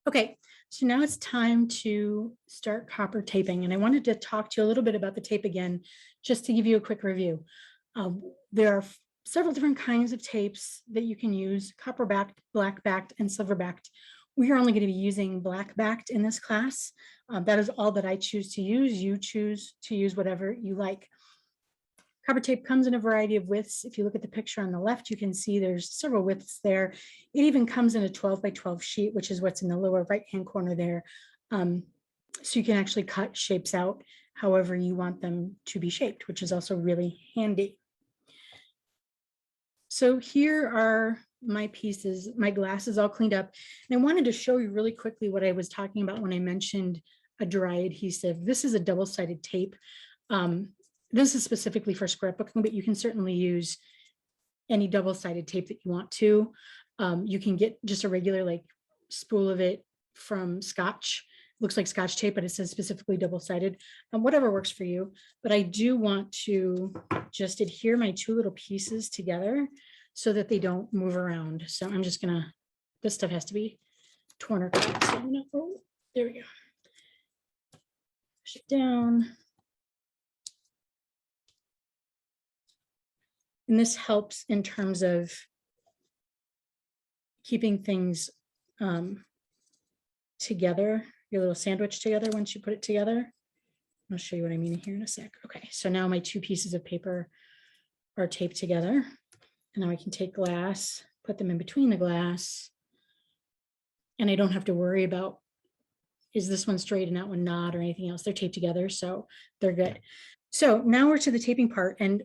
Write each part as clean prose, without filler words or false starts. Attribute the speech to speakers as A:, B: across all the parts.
A: Okay, so now it's time to start copper taping, and I wanted to talk to you a little bit about the tape again, just to give you a quick review. There are several different kinds of tapes that you can use: copper backed, black backed, and silver backed. We are only going to be using black backed in this class. That is all that I choose to use. You choose to use whatever you like. Copper tape comes in a variety of widths. If you look at the picture on the left, you can see there's several widths there. It even comes in a 12 by 12 sheet, which is what's in the lower right-hand corner there. So you can actually cut shapes out however you want them to be shaped, which is also really handy. So here are my pieces. My glass is all cleaned up. And I wanted to show you really quickly what I was talking about when I mentioned a dry adhesive. This is a double-sided tape. This is specifically for scrapbooking, but you can certainly use any double-sided tape that you want to. You can get just a regular like spool of it from Scotch. Looks like Scotch tape, but it says specifically double-sided. Whatever works for you. But I do want to just adhere my two little pieces together so that they don't move around. So I'm just gonna, this stuff has to be torn or cut. So I'm gonna, oh, there we go. Push it down. And this helps in terms of keeping things together, your little sandwich together once you put it together. I'll show you what I mean here in a sec. Okay, so now my two pieces of paper are taped together. And now I can take glass, put them in between the glass, and I don't have to worry about, is this one straight and that one not, or anything else. They're taped together, so they're good. So now we're to the taping part, and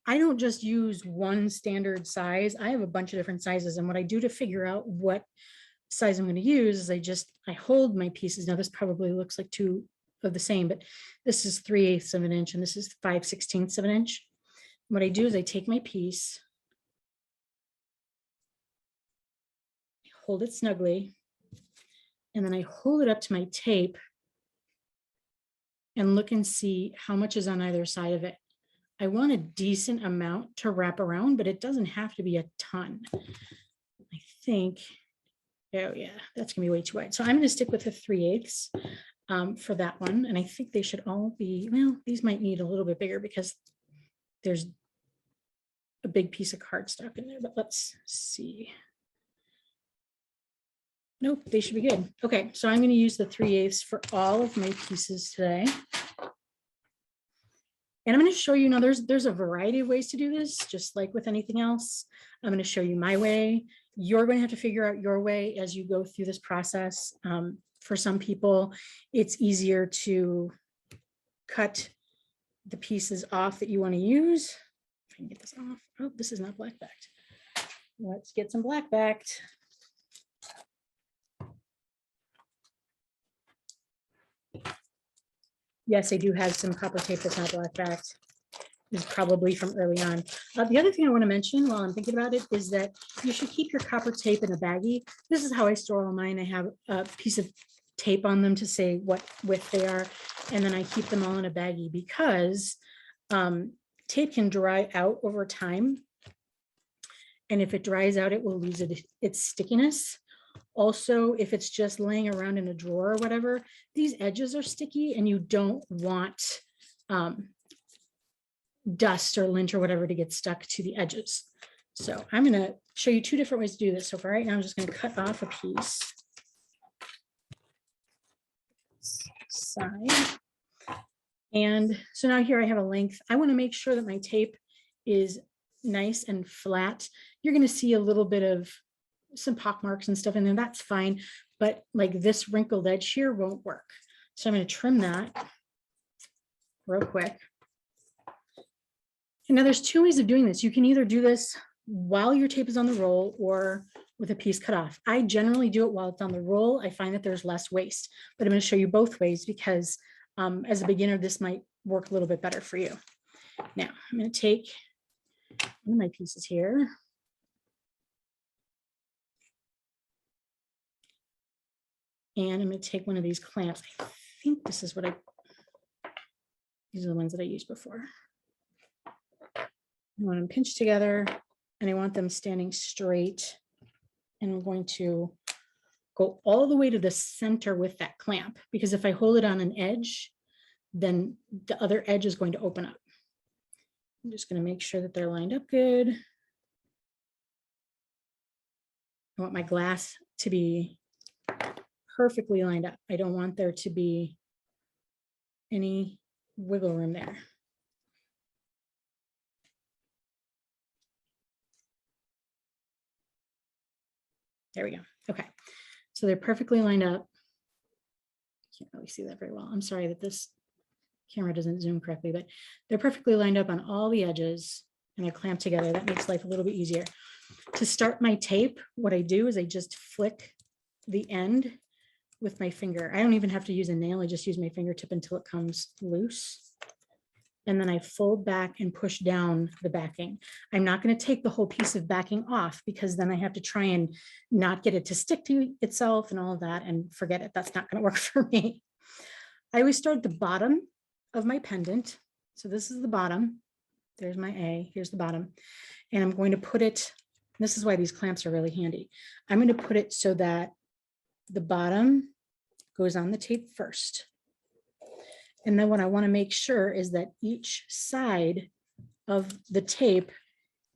A: I don't just use one standard size. I have a bunch of different sizes. And what I do to figure out what size I'm going to use is I hold my pieces. Now this probably looks like two of the same, but this is 3/8 of an inch and this is 5/16 of an inch. What I do is I take my piece, hold it snugly, and then I hold it up to my tape and look and see how much is on either side of it. I want a decent amount to wrap around, but it doesn't have to be a ton. I think, oh yeah, that's gonna be way too wide. So I'm gonna stick with the 3/8 for that one. And I think they should all be, well, these might need a little bit bigger because there's a big piece of cardstock in there, but let's see. Nope, they should be good. Okay, so I'm gonna use the 3/8 for all of my pieces today. And I'm going to show you, now there's a variety of ways to do this, just like with anything else. I'm going to show you my way. You're going to have to figure out your way as you go through this process. For some people, it's easier to cut the pieces off that you want to use. If I can get this off. Oh, this is not black backed. Let's get some black backed. Yes, I do have some copper tape that's not black backed. Is probably from early on. The other thing I want to mention while I'm thinking about it is that you should keep your copper tape in a baggie. This is how I store all mine. I have a piece of tape on them to say what width they are, and then I keep them all in a baggie because tape can dry out over time. And if it dries out, it will lose its stickiness. Also, if it's just laying around in a drawer or whatever, these edges are sticky and you don't want dust or lint or whatever to get stuck to the edges. So I'm going to show you two different ways to do this. So for right now, I'm just going to cut off a piece. Side. And so now here I have a length. I want to make sure that my tape is nice and flat. You're going to see a little bit of some pock marks and stuff in there. That's fine. But like this wrinkled edge here won't work. So I'm going to trim that real quick. And now there's two ways of doing this. You can either do this while your tape is on the roll or with a piece cut off. I generally do it while it's on the roll. I find that there's less waste, but I'm going to show you both ways because as a beginner, this might work a little bit better for you. Now I'm going to take one of my pieces here. And I'm going to take one of these clamps. I think this is what these are the ones that I used before. I want them pinched together and I want them standing straight. And I'm going to go all the way to the center with that clamp, because if I hold it on an edge, then the other edge is going to open up. I'm just going to make sure that they're lined up good. I want my glass to be perfectly lined up. I don't want there to be any wiggle room there. There we go. Okay. So they're perfectly lined up. Can't really see that very well. I'm sorry that this camera doesn't zoom correctly, but they're perfectly lined up on all the edges and they're clamped together. That makes life a little bit easier. To start my tape, what I do is I just flick the end with my finger. I don't even have to use a nail. I just use my fingertip until it comes loose. And then I fold back and push down the backing. I'm not going to take the whole piece of backing off because then I have to try and not get it to stick to itself and all of that, and forget it. That's not going to work for me. I always start at the bottom of my pendant. So this is the bottom. There's my A, here's the bottom. And I'm going to put it, this is why these clamps are really handy. I'm going to put it so that the bottom goes on the tape first. And then what I want to make sure is that each side of the tape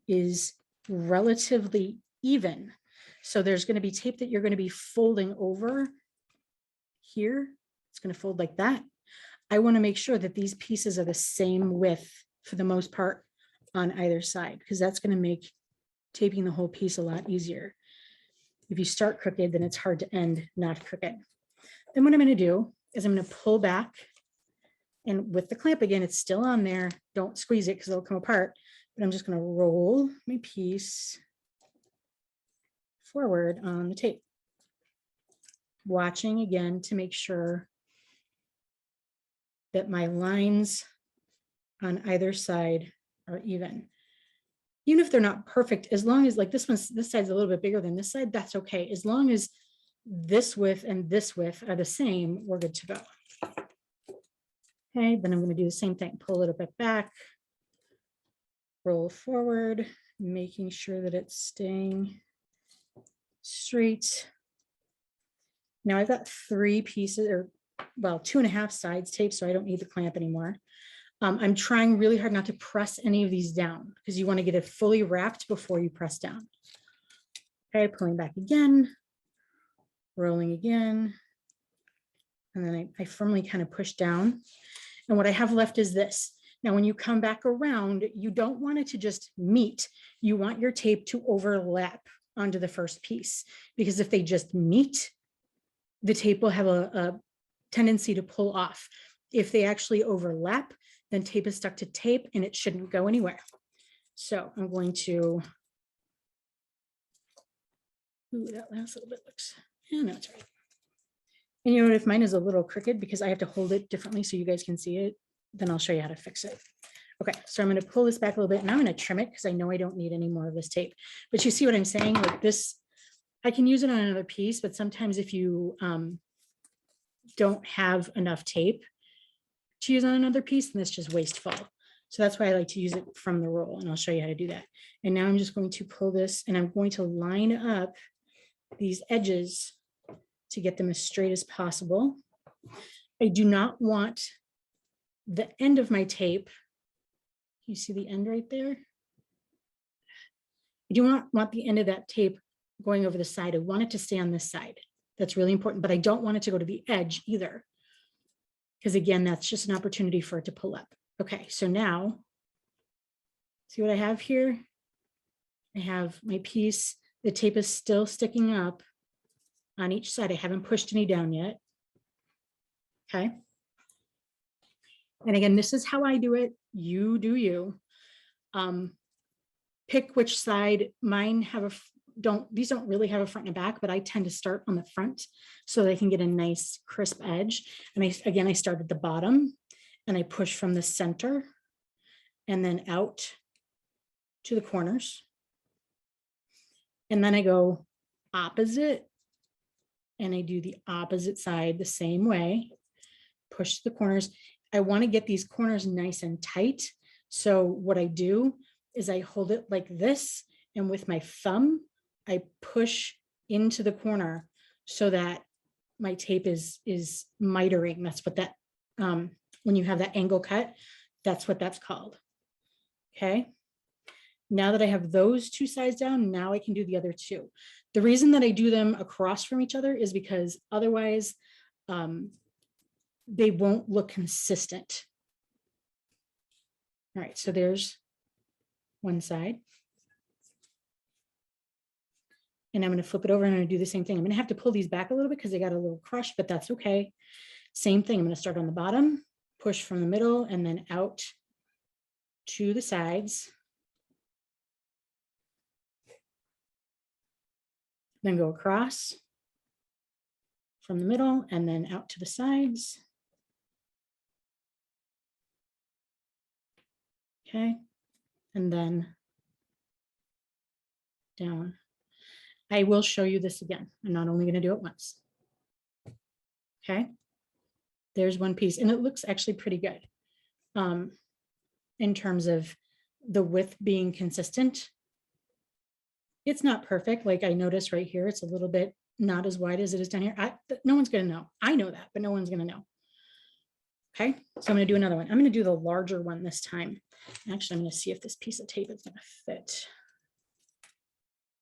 A: is relatively even. So there's going to be tape that you're going to be folding over here. It's going to fold like that. I want to make sure that these pieces are the same width for the most part on either side, because that's going to make taping the whole piece a lot easier. If you start crooked, then it's hard to end not crooked. Then what I'm going to do is I'm going to pull back, and with the clamp again, it's still on there. Don't squeeze it because it'll come apart, but I'm just going to roll my piece forward on the tape, watching again to make sure that my lines on either side are even. Even if they're not perfect, as long as, like, this side's a little bit bigger than this side, that's okay. As long as this width and this width are the same, we're good to go. Okay, then I'm going to do the same thing. Pull it a bit back, roll forward, making sure that it's staying straight. Now I've got 3 pieces, or well, 2.5 sides taped, so I don't need the clamp anymore. I'm trying really hard not to press any of these down because you want to get it fully wrapped before you press down. Okay, pulling back again, rolling again, and then I firmly kind of push down. And what I have left is this. Now, when you come back around, you don't want it to just meet. You want your tape to overlap onto the first piece, because if they just meet, the tape will have a tendency to pull off. If they actually overlap, then tape is stuck to tape and it shouldn't go anywhere. So I'm going to, ooh, that last little bit looks, yeah, no, it's right. And you know what, if mine is a little crooked because I have to hold it differently so you guys can see it, then I'll show you how to fix it. Okay, so I'm going to pull this back a little bit and I'm going to trim it because I know I don't need any more of this tape. But you see what I'm saying? Like this, I can use it on another piece, but sometimes if you don't have enough tape to use on another piece, then it's just wasteful. So that's why I like to use it from the roll, and I'll show you how to do that. And now I'm just going to pull this and I'm going to line up these edges to get them as straight as possible. I do not want the end of my tape. You see the end right there? I do not want the end of that tape going over the side. I want it to stay on this side. That's really important, but I don't want it to go to the edge either, because again, that's just an opportunity for it to pull up. Okay, so now, see what I have here? I have my piece, the tape is still sticking up on each side. I haven't pushed any down yet. Okay. And again, this is how I do it. You do you. Pick which side. Mine have these don't really have a front and a back, but I tend to start on the front so that I can get a nice crisp edge. And I start at the bottom and I push from the center and then out to the corners. And then I go opposite and I do the opposite side the same way, push the corners. I want to get these corners nice and tight. So what I do is I hold it like this, and with my thumb, I push into the corner so that my tape is mitering. That's what that, when you have that angle cut, that's what that's called. Okay. Now that I have those two sides down, now I can do the other two. The reason that I do them across from each other is because otherwise they won't look consistent. All right, so there's one side. And I'm going to flip it over and I'm going to do the same thing. I'm going to have to pull these back a little bit because they got a little crushed, but that's okay. Same thing. I'm going to start on the bottom, push from the middle, and then out to the sides. Then go across from the middle and then out to the sides. Okay. And then down. I will show you this again. I'm not only going to do it once. Okay. There's one piece and it looks actually pretty good in terms of the width being consistent. It's not perfect. Like I noticed right here, it's a little bit not as wide as it is down here. No one's going to know. I know that, but no one's going to know. Okay. So I'm going to do another one. I'm going to do the larger one this time. Actually, I'm going to see if this piece of tape is going to fit.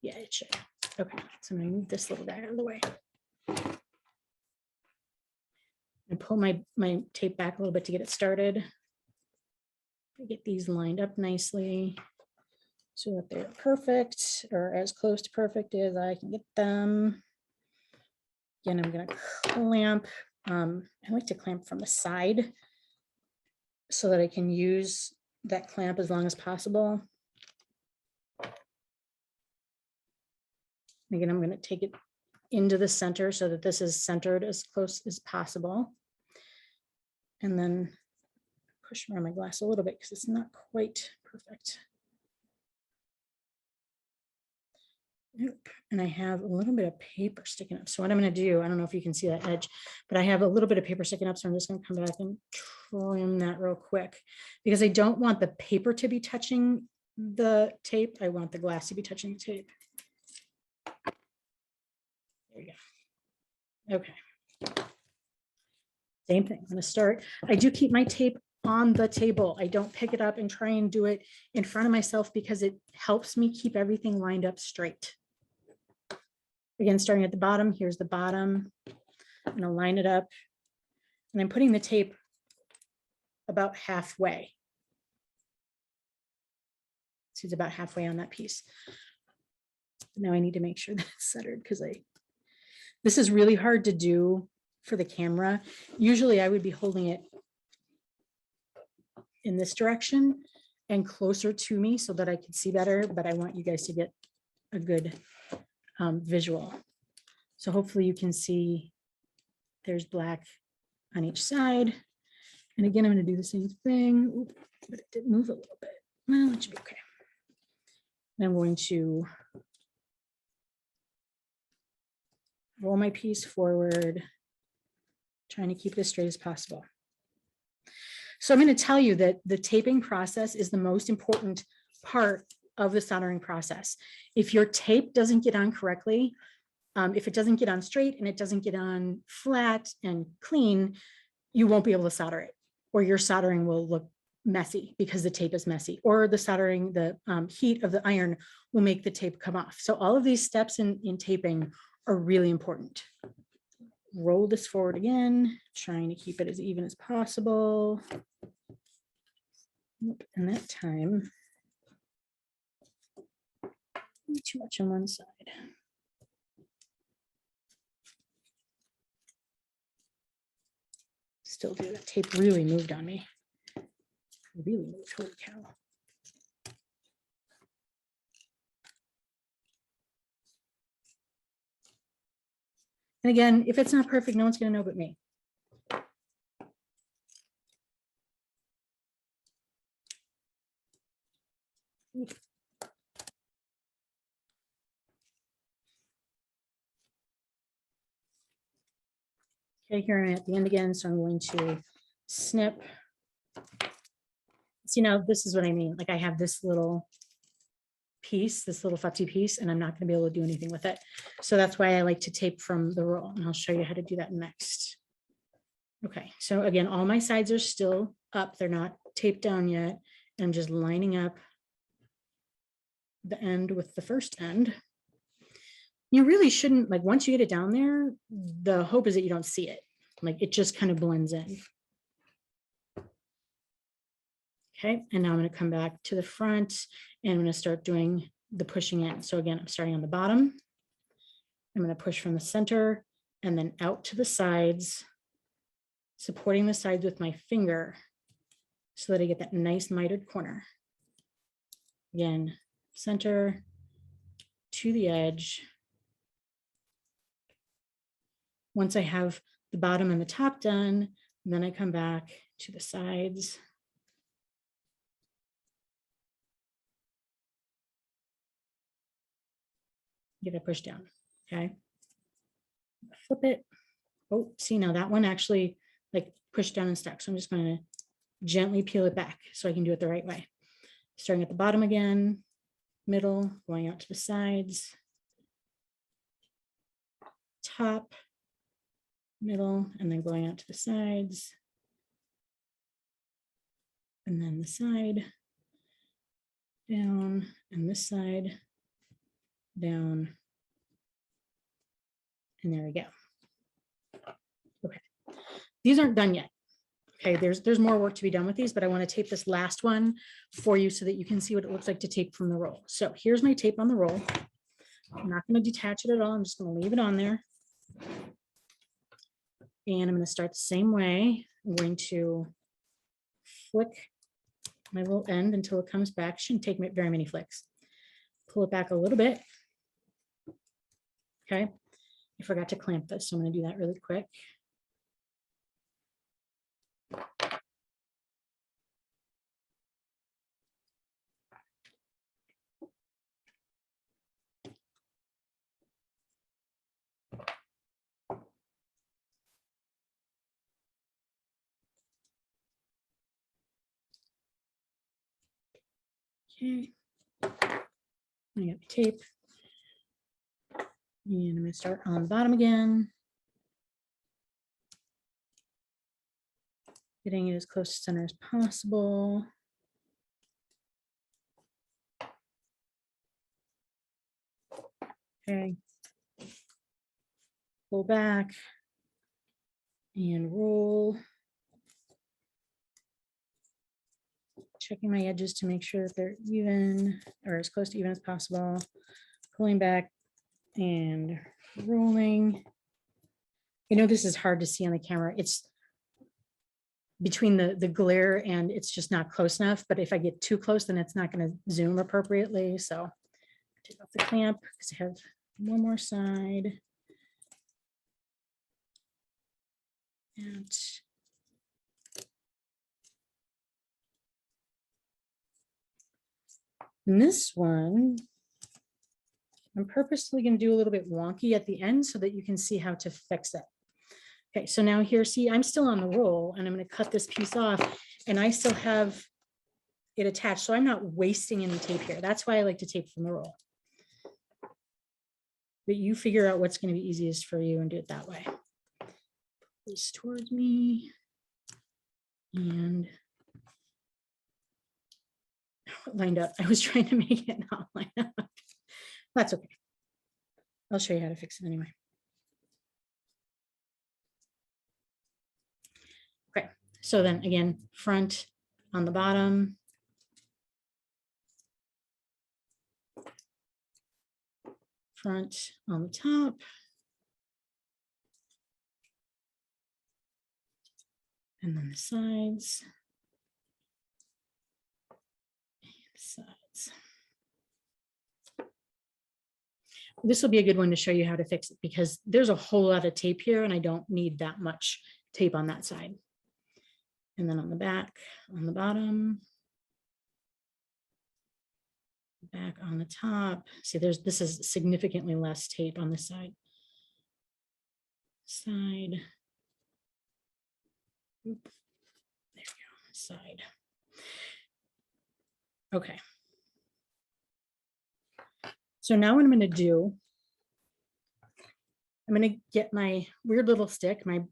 A: Yeah, it should. Okay. So I'm going to move this little guy out of the way. And pull my tape back a little bit to get it started. Get these lined up nicely so that they're perfect or as close to perfect as I can get them. Again, I'm going to clamp. I like to clamp from the side so that I can use that clamp as long as possible. Again, I'm going to take it into the center so that this is centered as close as possible. And then push around my glass a little bit because it's not quite perfect. And I have a little bit of paper sticking up. So what I'm going to do, I don't know if you can see that edge, but I have a little bit of paper sticking up. So I'm just going to come back and trim that real quick because I don't want the paper to be touching the tape. I want the glass to be touching the tape. There you go. Okay. Same thing. I'm going to start. I do keep my tape on the table. I don't pick it up and try and do it in front of myself because it helps me keep everything lined up straight. Again, starting at the bottom, here's the bottom. I'm going to line it up and I'm putting the tape about halfway. So it's about halfway on that piece. Now I need to make sure that it's centered because this is really hard to do for the camera. Usually I would be holding it in this direction and closer to me so that I could see better, but I want you guys to get a good visual. So hopefully you can see there's black on each side. And again, I'm going to do the same thing. Oop, but it did move a little bit. Well, it should be okay. And I'm going to roll my piece forward, trying to keep it as straight as possible. So I'm going to tell you that the taping process is the most important part of the soldering process. If your tape doesn't get on correctly, if it doesn't get on straight and it doesn't get on flat and clean, you won't be able to solder it, or your soldering will look messy because the tape is messy, or the soldering, the heat of the iron will make the tape come off. So all of these steps in taping are really important. Roll this forward again, trying to keep it as even as possible. And that time, too much on one side. Still do. That tape really moved on me. Really moved. Holy cow. And again, if it's not perfect, no one's going to know but me. Okay, here I'm at the end again, so I'm going to snip. See, now this is what I mean. Like I have this little piece, this little futzy piece, and I'm not going to be able to do anything with it. So that's why I like to tape from the roll, and I'll show you how to do that next. Okay, so again, all my sides are still up. They're not taped down yet. And I'm just lining up the end with the first end. You really shouldn't, like, once you get it down there, the hope is that you don't see it. Like, it just kind of blends in. Okay, and now I'm going to come back to the front and I'm going to start doing the pushing in. So again, I'm starting on the bottom. I'm going to push from the center and then out to the sides, supporting the sides with my finger so that I get that nice mitered corner. Again, center to the edge. Once I have the bottom and the top done, then I come back to the sides. Get it pushed down, okay? Flip it. Oh, see, now that one actually like pushed down and stuck. So I'm just going to gently peel it back so I can do it the right way. Starting at the bottom again, middle, going out to the sides, top, middle, and then going out to the sides, and then the side, down, and this side, down, and there we go. Okay, these aren't done yet. Okay, there's more work to be done with these, but I want to tape this last one for you so that you can see what it looks like to tape from the roll. So here's my tape on the roll. I'm not going to detach it at all. I'm just going to leave it on there. And I'm going to start the same way. I'm going to flick my little end until it comes back. Shouldn't take very many flicks. Pull it back a little bit. Okay, I forgot to clamp this, so I'm going to do that really quick. Okay, I got my tape. And I'm going to start on the bottom again. Getting it as close to center as possible. Okay. Pull back and roll. Checking my edges to make sure that they're even or as close to even as possible. Pulling back and rolling. I know this is hard to see on the camera. It's between the glare and it's just not close enough. But if I get too close, then it's not going to zoom appropriately. So take off the clamp because I have one more side. And this one, I'm purposely going to do a little bit wonky at the end so that you can see how to fix it. Okay, so now here, see, I'm still on the roll and I'm going to cut this piece off and I still have it attached. So I'm not wasting any tape here. That's why I like to tape from the roll. But you figure out what's going to be easiest for you and do it that way. Pull this towards me and lined up. I was trying to make it not line up. That's okay. I'll show you how to fix it anyway. Okay, so then again, front on the bottom. Front on the top. And then the sides. And sides. This will be a good one to show you how to fix it because there's a whole lot of tape here and I don't need that much tape on that side. And then on the back, on the bottom, back on the top. See, this is significantly less tape on this side. Side. Oop. There we go, side. Okay. So now what I'm going to do, I'm going to get my weird little stick, my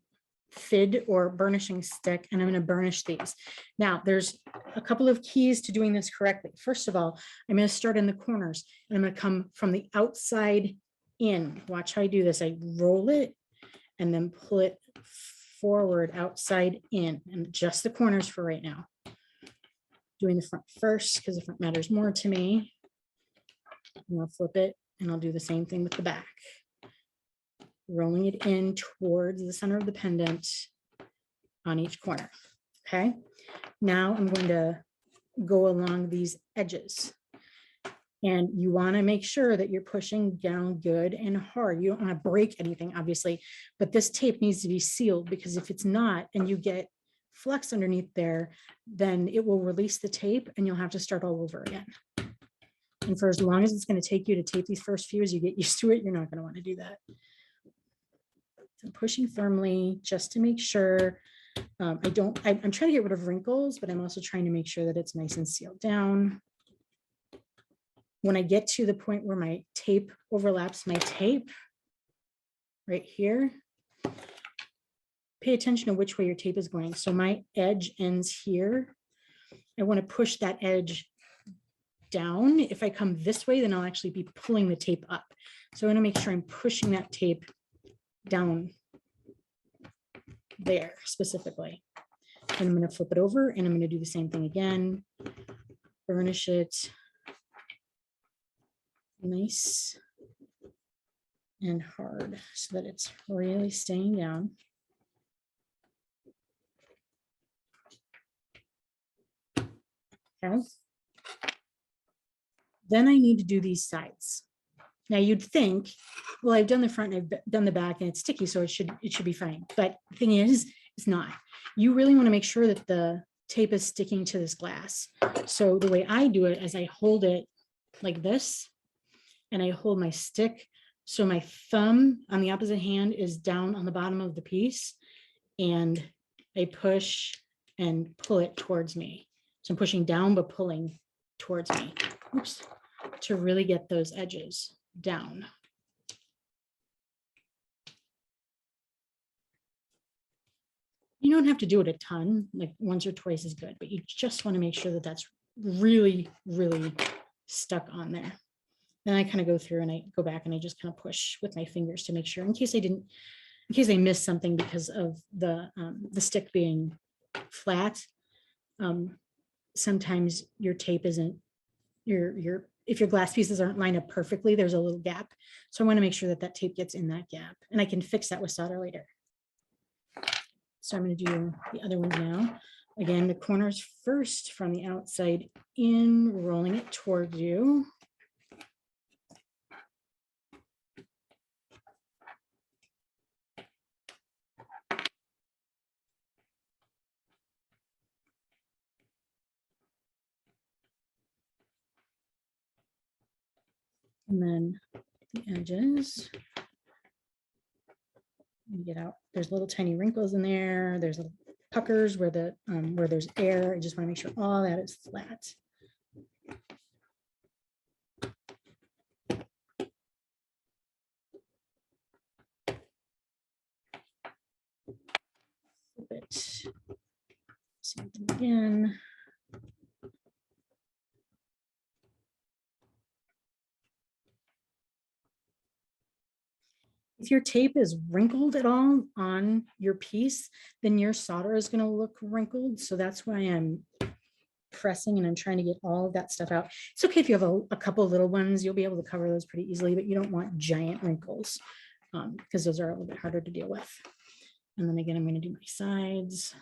A: fid or burnishing stick, and I'm going to burnish these. Now, there's a couple of keys to doing this correctly. First of all, I'm going to start in the corners, and I'm going to come from the outside in. Watch how I do this. I roll it and then pull it forward, outside in, and just the corners for right now. Doing the front first because the front matters more to me. And I'll flip it, and I'll do the same thing with the back. Rolling it in towards the center of the pendant on each corner. Okay, now I'm going to go along these edges, and you want to make sure that you're pushing down good and hard. You don't want to break anything, obviously, but this tape needs to be sealed, because if it's not and you get flex underneath there, then it will release the tape and you'll have to start all over again. And for as long as it's going to take you to tape these first few, as you get used to it, you're not going to want to do that. I'm pushing firmly just to make sure I'm trying to get rid of wrinkles, but I'm also trying to make sure that it's nice and sealed down. When I get to the point where my tape overlaps my tape right here, pay attention to which way your tape is going. So my edge ends here. I want to push that edge down. If I come this way, then I'll actually be pulling the tape up. So I want to make sure I'm pushing that tape down there specifically. And I'm going to flip it over, and I'm going to do the same thing again. Burnish it nice and hard so that it's really staying down. Okay. Then I need to do these sides. Now you'd think, well, I've done the front and I've done the back and it's sticky, so it should be fine. But the thing is, it's not. You really want to make sure that the tape is sticking to this glass. So the way I do it is I hold it like this, and I hold my stick. So my thumb on the opposite hand is down on the bottom of the piece, and I push and pull it towards me. So I'm pushing down, but pulling towards me. Oops. To really get those edges down. You don't have to do it a ton, like once or twice is good, but you just want to make sure that that's really, really stuck on there. Then I kind of go through and I go back and I just kind of push with my fingers to make sure, in case I missed something because of the stick being flat. Sometimes your tape isn't, if your glass pieces aren't lined up perfectly, there's a little gap. So I want to make sure that that tape gets in that gap, and I can fix that with solder later. So I'm going to do the other ones now. Again, the corners first from the outside in, rolling it towards you. And then the edges. You get out, there's little tiny wrinkles in there. There's little puckers where there's air. I just want to make sure all that is flat. Flip it. Same thing again. If your tape is wrinkled at all on your piece, then your solder is going to look wrinkled. So that's why I'm pressing and I'm trying to get all of that stuff out. It's okay if you have a couple of little ones, you'll be able to cover those pretty easily, but you don't want giant wrinkles because those are a little bit harder to deal with. And then again, I'm going to do my sides.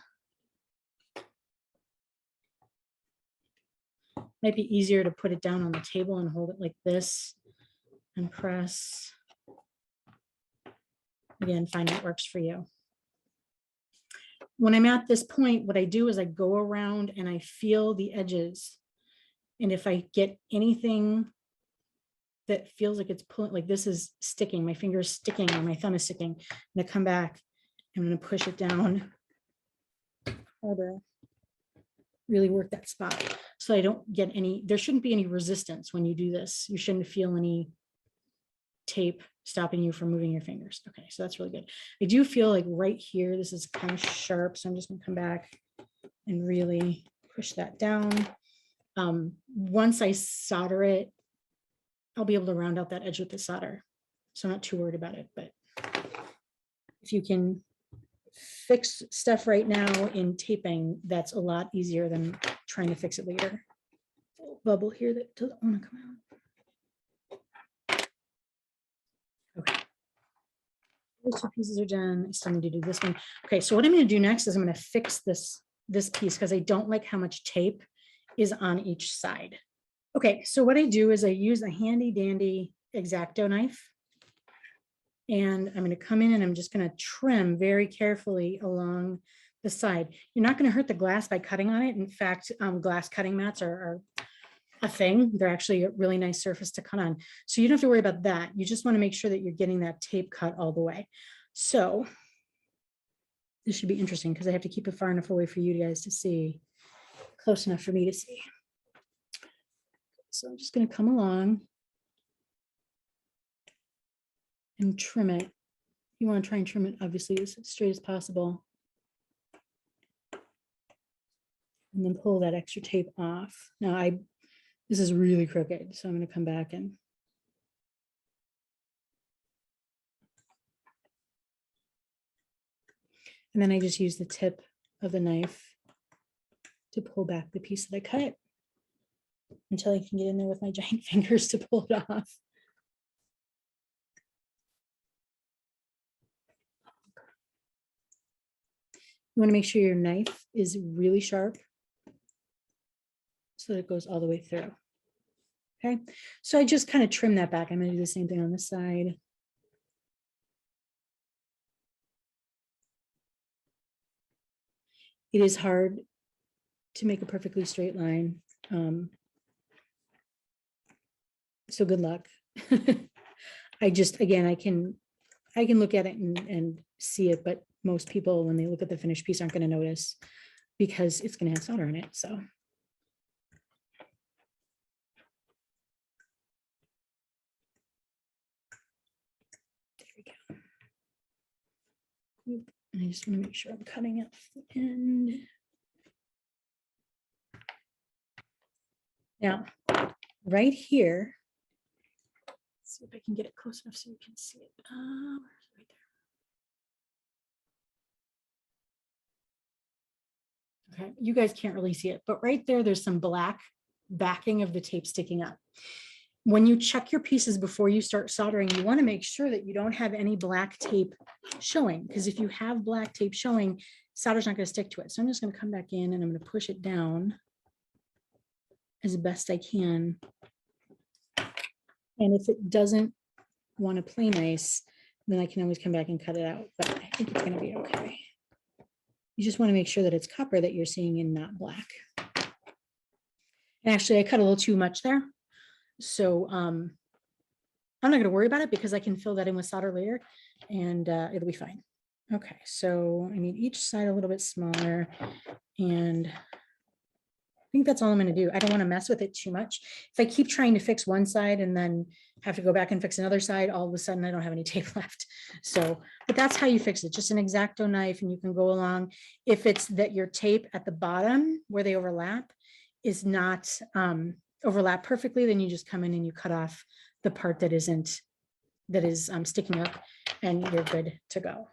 A: Might be easier to put it down on the table and hold it like this and press. Again, find what works for you. When I'm at this point, what I do is I go around and I feel the edges. And if I get anything that feels like it's pulling, like this is sticking, my finger is sticking or my thumb is sticking, I'm going to come back, I'm going to push it down harder, really work that spot. So I don't get any, there shouldn't be any resistance when you do this. You shouldn't feel any tape stopping you from moving your fingers. Okay, so that's really good. I do feel like right here, this is kind of sharp. So I'm just gonna come back and really push that down. Once I solder it, I'll be able to round out that edge with the solder. So I'm not too worried about it, but if you can fix stuff right now in taping, that's a lot easier than trying to fix it later. Bubble here that doesn't want to come out. Okay. Those two pieces are done. I still need to do this one. Okay, so what I'm going to do next is I'm going to fix this piece because I don't like how much tape is on each side. Okay, so what I do is I use a handy dandy X-Acto knife. And I'm going to come in and I'm just going to trim very carefully along the side. You're not going to hurt the glass by cutting on it. In fact, glass cutting mats are a thing. They're actually a really nice surface to cut on. So you don't have to worry about that. You just want to make sure that you're getting that tape cut all the way. So this should be interesting because I have to keep it far enough away for you guys to see, close enough for me to see. So I'm just going to come along and trim it. You want to try and trim it, obviously, as straight as possible. And then pull that extra tape off. Now, this is really crooked, so I'm going to come back and then I just use the tip of the knife to pull back the piece that I cut until I can get in there with my giant fingers to pull it off. You want to make sure your knife is really sharp so that it goes all the way through. Okay, so I just kind of trim that back. I'm going to do the same thing on this side. It is hard to make a perfectly straight line. So good luck. I just, again, I can look at it and see it, but most people, when they look at the finished piece, aren't going to notice because it's going to have solder in it. So. There we go. And I just want to make sure I'm cutting it off the end. Now, right here, let's see if I can get it close enough so you can see it. Right there. Okay, you guys can't really see it, but right there, there's some black backing of the tape sticking up. When you check your pieces before you start soldering, you want to make sure that you don't have any black tape showing, because if you have black tape showing, solder's not going to stick to it. So I'm just going to come back in and I'm going to push it down as best I can. And if it doesn't want to play nice, then I can always come back and cut it out, but I think it's going to be okay. You just want to make sure that it's copper that you're seeing and not black. And actually, I cut a little too much there. So I'm not going to worry about it because I can fill that in with solder later and it'll be fine. Okay, so I need each side a little bit smaller, and I think that's all I'm going to do. I don't want to mess with it too much. If I keep trying to fix one side and then have to go back and fix another side, all of a sudden I don't have any tape left. So, but that's how you fix it. Just an X-Acto knife, and you can go along. If it's that your tape at the bottom where they overlap is not overlap perfectly, then you just come in and you cut off the part that is sticking up, and you're good to go.